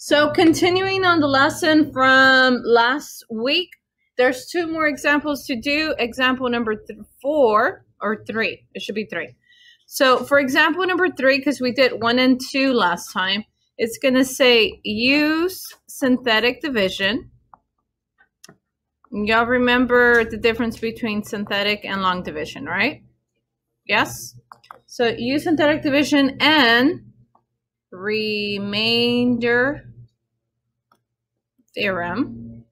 So continuing on the lesson from last week, there's two more examples to do. Example number 4 or 3. It should be 3. So for example number 3, because we did 1 and 2 last time, it's going to say use synthetic division. Y'all remember the difference between synthetic and long division, right? Yes? So use synthetic division and remainder theorem.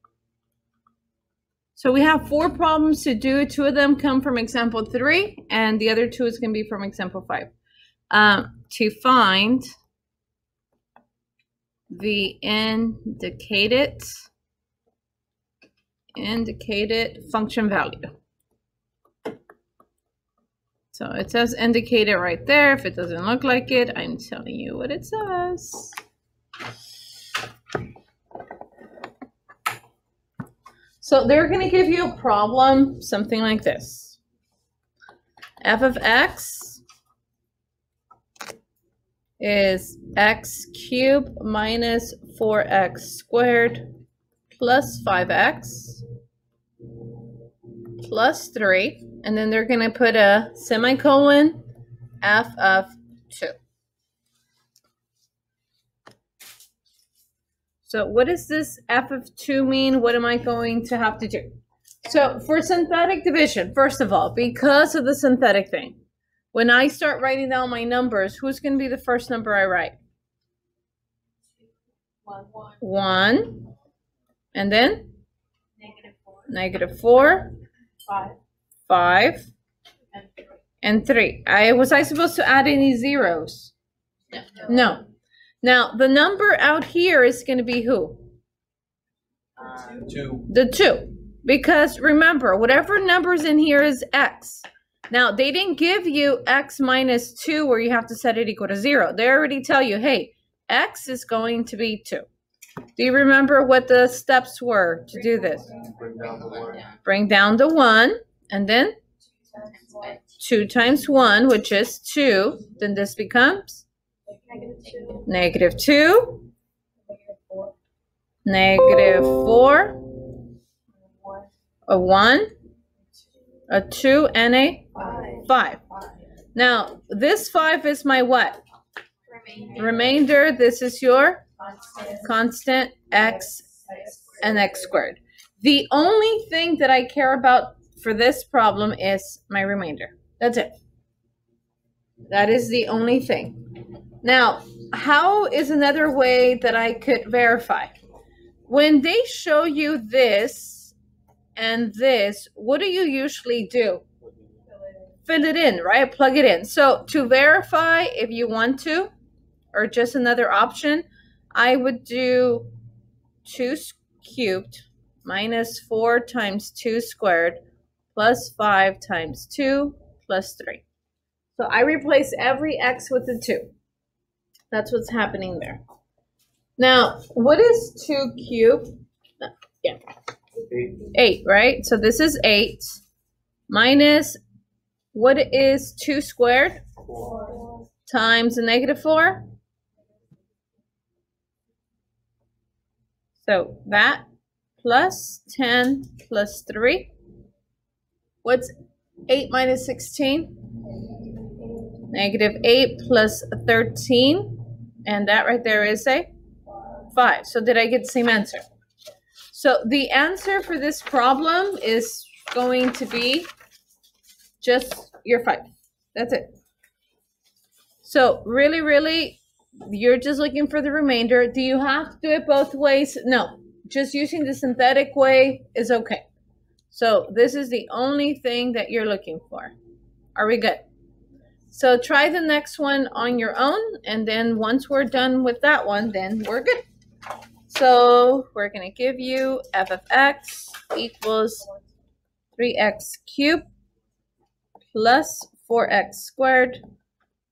So we have 4 problems to do. 2 of them come from example 3, and the other 2 is going to be from example 5. To find the indicated function value. So it says indicated right there. If it doesn't look like it, I'm telling you what it says. So they're going to give you a problem, something like this. F of x is x cubed minus 4x squared plus 5x plus 3. And then they're going to put a semicolon, f of 2. So what does this f of 2 mean? What am I going to have to do? So for synthetic division, first of all, because of the synthetic thing, when I start writing down my numbers, who's going to be the first number I write? 1. And then? -4. 5. And 3. Was I supposed to add any zeros? No. Now, the number out here is going to be who? 2. The 2. Because remember, whatever number's in here is x. Now, they didn't give you x minus 2 where you have to set it equal to 0. They already tell you, hey, x is going to be 2. Do you remember what the steps were to do this? Bring down the 1. Bring down the 1, and then 2 times 1, which is 2. Then this becomes? -2. -4. A 1. A 2 and a 5. Now, this 5 is my what? Remainder. This is your constant x and x squared. The only thing that I care about for this problem is my remainder. That's it. That is the only thing. Now, how is another way that I could verify? When they show you this and this, what do you usually do? Fill it in, right? Plug it in. So to verify, if you want to, or just another option, I would do 2 cubed minus 4 times 2 squared plus 5 times 2 plus 3. So I replace every x with a 2. That's what's happening there. Now, what is 2 cubed? Yeah. 8, right? So this is 8 minus, what is 2 squared? 4. Times a -4. So that plus 10 plus 3. What's 8 minus 16? -8 plus 13. And that right there is a 5. So did I get the same answer? So the answer for this problem is going to be just your 5. That's it. So really, you're just looking for the remainder. Do you have to do it both ways? No. Just using the synthetic way is okay. So this is the only thing that you're looking for. Are we good? So try the next one on your own, and then once we're done with that one, then we're good. So we're going to give you f of x equals 3x cubed plus 4x squared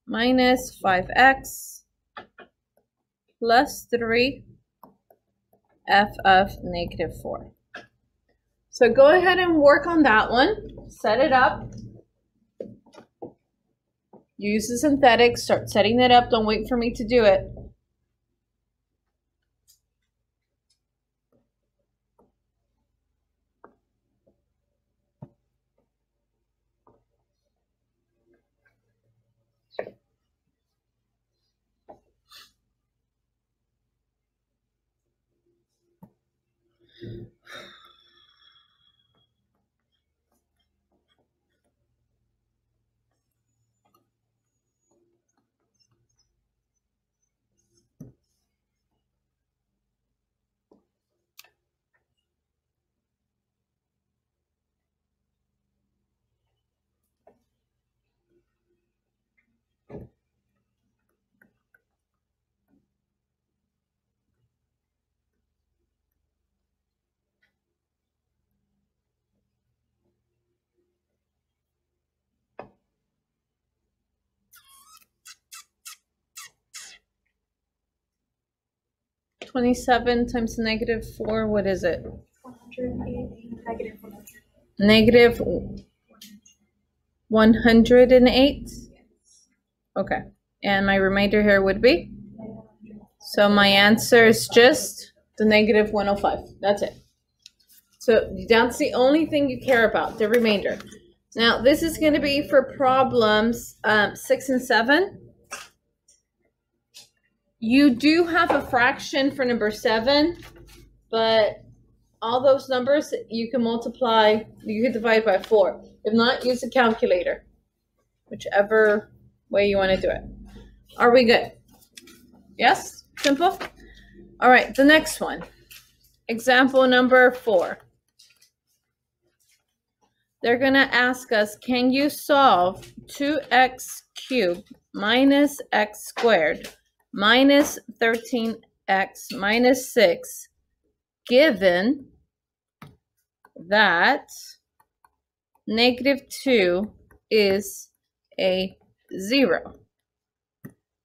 minus 5x plus 3 f of -4. So go ahead and work on that one. Set it up. Use the synthetic. Start setting it up. Don't wait for me to do it. 27 times negative 4, what is it? 108 negative 100. Negative 108? Okay. And my remainder here would be? So my answer is just the negative 105. That's it. So that's the only thing you care about, the remainder. Now, this is going to be for problems 6 and 7. You do have a fraction for number 7, but all those numbers you can multiply, you can divide by 4. If not, use a calculator, whichever way you want to do it. Are we good? Yes? Simple? All right, the next one. Example number 4. They're going to ask us, can you solve 2x cubed minus x squared minus 13x minus 6 given that negative 2 is a 0?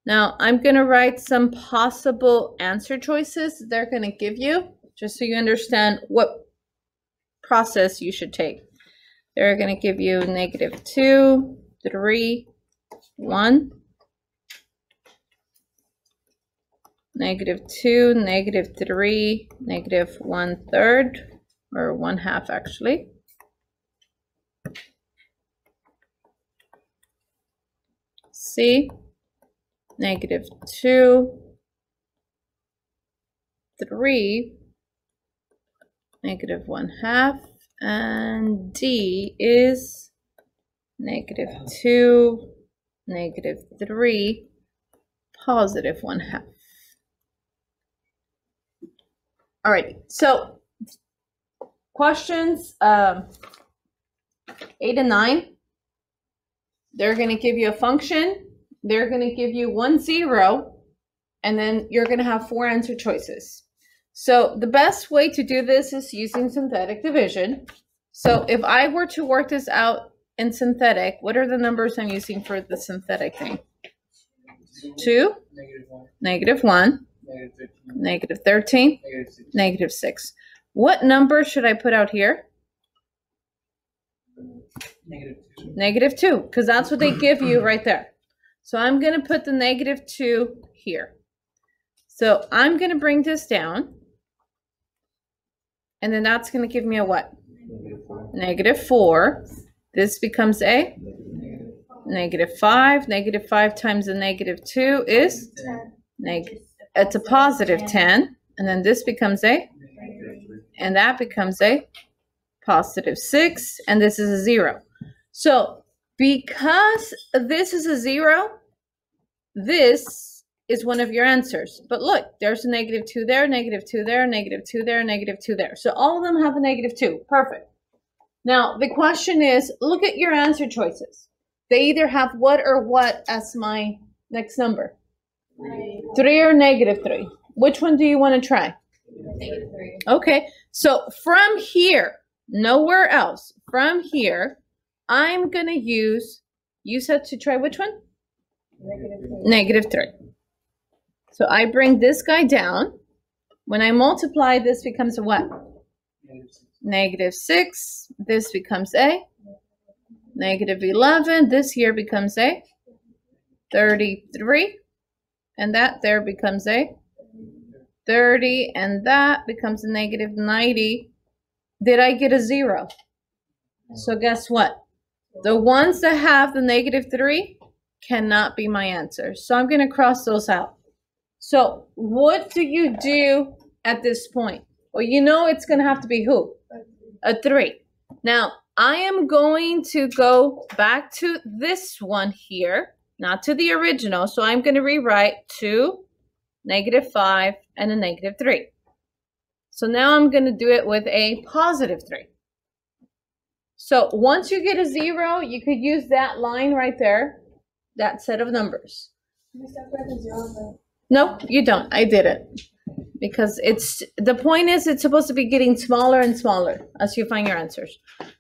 Now, I'm going to write some possible answer choices they're going to give you, just so you understand what process you should take. They're going to give you negative 2, 3, 1, negative 2, negative 3, negative 1/3, or 1/2 actually. C, negative 2, 3, negative 1/2, and D is negative 2, negative 3, positive 1/2. Alrighty, so questions 8 and 9, they're going to give you a function. They're going to give you 1, 0, and then you're going to have 4 answer choices. So the best way to do this is using synthetic division. So if I were to work this out in synthetic, what are the numbers I'm using for the synthetic thing? 2, negative 1, negative 13, negative 6. What number should I put out here? Negative 2, because that's what they give you right there. So I'm going to put the negative 2 here. So I'm going to bring this down. And then that's going to give me a what? Negative 4. This becomes a negative 5. Negative 5 times the negative 2 is it's a positive 10. And then this becomes a, and that becomes a positive 6. And this is a 0. So because this is a 0, this is one of your answers. But look, there's a negative 2 there, negative 2 there, negative 2 there, negative 2 there. So all of them have a negative 2. Perfect. Now, the question is, look at your answer choices. They either have what or what as my next number? 3 or negative 3. Which one do you want to try? Negative 3. Okay, so from here, nowhere else, from here, I'm going to use, you said to try which one? Negative 3. So I bring this guy down. When I multiply, this becomes a what? Negative 6. This becomes a negative 11. This here becomes a 33. And that there becomes a 30. And that becomes a negative 90. Did I get a 0? So guess what? The ones that have the negative 3 cannot be my answer. So I'm going to cross those out. So what do you do at this point? Well, you know it's going to have to be who? A 3. Now, I am going to go back to this one here, not to the original. So I'm going to rewrite 2, negative 5, and a negative 3. So now I'm going to do it with a positive 3. So once you get a 0, you could use that line right there, that set of numbers. No, you don't. I didn't. Because the point is it's supposed to be getting smaller and smaller as you find your answers.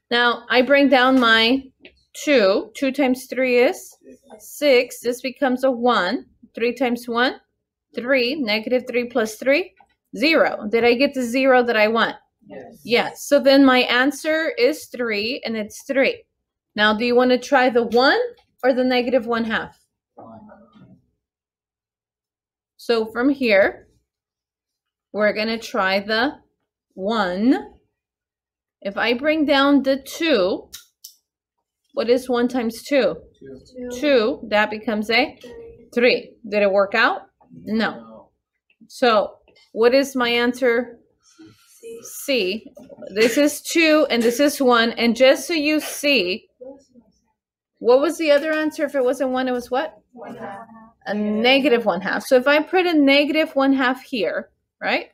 Now, I bring down my 2. 2 times 3 is 6. This becomes a 1. 3 times 1, 3. Negative 3 plus 3, 0. Did I get the 0 that I want? Yes. Yes. So then my answer is 3, and it's 3. Now, do you want to try the 1 or the negative 1/2? So from here, we're going to try the 1. If I bring down the 2, what is 1 times 2? 2. That becomes a 3. Did it work out? No. So what is my answer? C. This is 2 and this is 1. And just so you see, what was the other answer? If it wasn't 1, it was what? 1/2. A negative 1/2. So if I put a negative 1/2 here, right?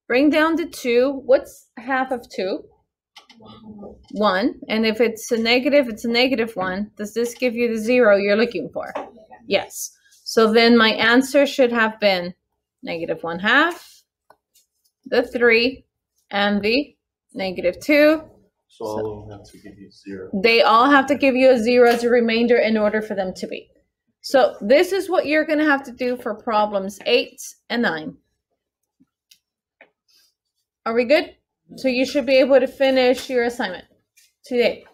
Bring down the 2. What's half of 2? 1. And if it's a negative, it's a negative 1. Does this give you the 0 you're looking for? Yes. So then my answer should have been negative 1/2, the 3, and the negative 2. So all of them have to give you 0. They all have to give you a 0 as a remainder in order for them to be. So this is what you're going to have to do for problems 8 and 9. Are we good? So you should be able to finish your assignment today.